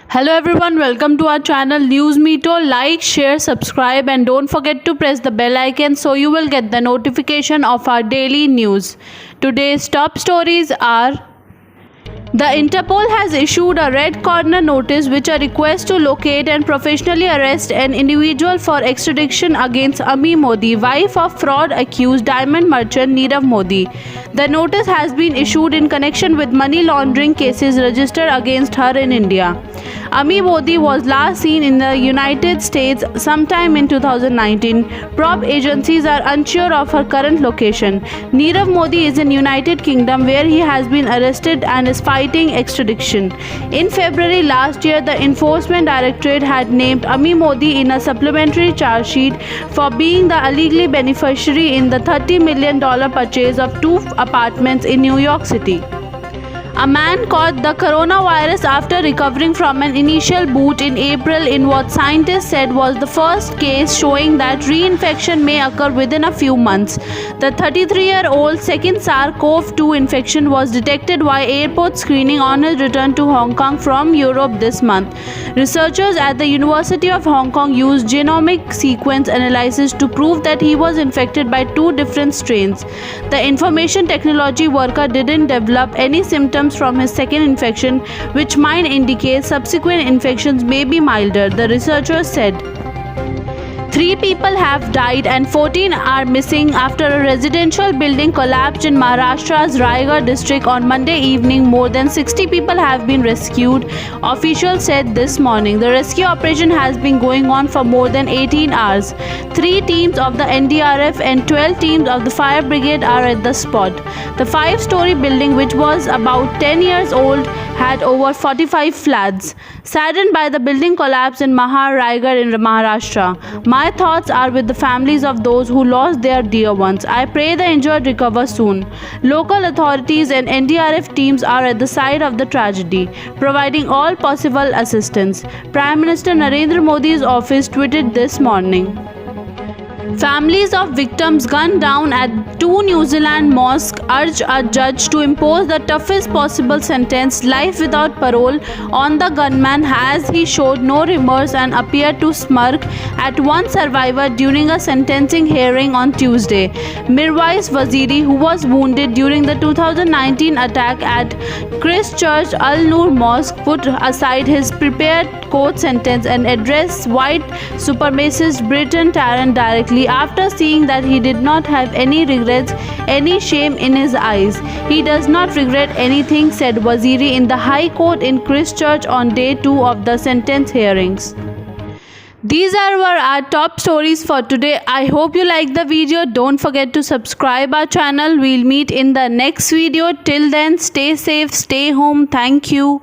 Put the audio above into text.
Hello everyone, welcome to our channel News Meto. Like, share, subscribe and don't forget to press the bell icon so you will get the notification of our daily news. Today's top stories are: the Interpol has issued a red corner notice which a request to locate and professionally arrest an individual for extradition against Ami Modi, wife of fraud accused diamond merchant Nirav Modi. The notice has been issued in connection with money laundering cases registered against her in India. Ami Modi was last seen in the United States sometime in 2019. Prop agencies are unsure of her current location. Nirav Modi is in United Kingdom where he has been arrested and is fighting extradition. In February last year, the Enforcement Directorate had named Ami Modi in a supplementary charge sheet for being the illegally beneficiary in the $30 million purchase of 2 apartments in New York City. A man caught the coronavirus after recovering from an initial bout in April in what scientists said was the first case showing that reinfection may occur within a few months. The 33-year-old second SARS-CoV-2 infection was detected while airport screening on his return to Hong Kong from Europe this month. Researchers at the University of Hong Kong used genomic sequence analysis to prove that he was infected by 2 different strains. The information technology worker didn't develop any symptoms from his second infection, which might indicate subsequent infections may be milder, the researchers said. 3 people have died and 14 are missing after a residential building collapsed in Maharashtra's Raigad district on Monday evening. More than 60 people have been rescued, officials said this morning. The rescue operation has been going on for more than 18 hours. 3 teams of the NDRF and 12 teams of the fire brigade are at the spot. The 5-story building, which was about 10 years old, had over 45 floods. Saddened by the building collapse in Mahar Raigad in Maharashtra, my thoughts are with the families of those who lost their dear ones. I pray the injured recover soon. Local authorities and NDRF teams are at the site of the tragedy, providing all possible assistance. Prime Minister Narendra Modi's office tweeted this morning. Families of victims gunned down at 2 New Zealand mosques urge a judge to impose the toughest possible sentence, life without parole, on the gunman as he showed no remorse and appeared to smirk at one survivor during a sentencing hearing on Tuesday. Mirwais Waziri, who was wounded during the 2019 attack at Christchurch Al Noor Mosque, put aside his prepared court sentence and addressed white supremacist Britain Tarrant directly after seeing that he did not have any regrets, any shame in his eyes. He does not regret anything, said Waziri in the High Court in Christchurch on day 2 of the sentence hearings. These are our top stories for today. I hope you like the video. Don't forget to subscribe our channel. We'll meet in the next video. Till then, stay safe, stay home. Thank you.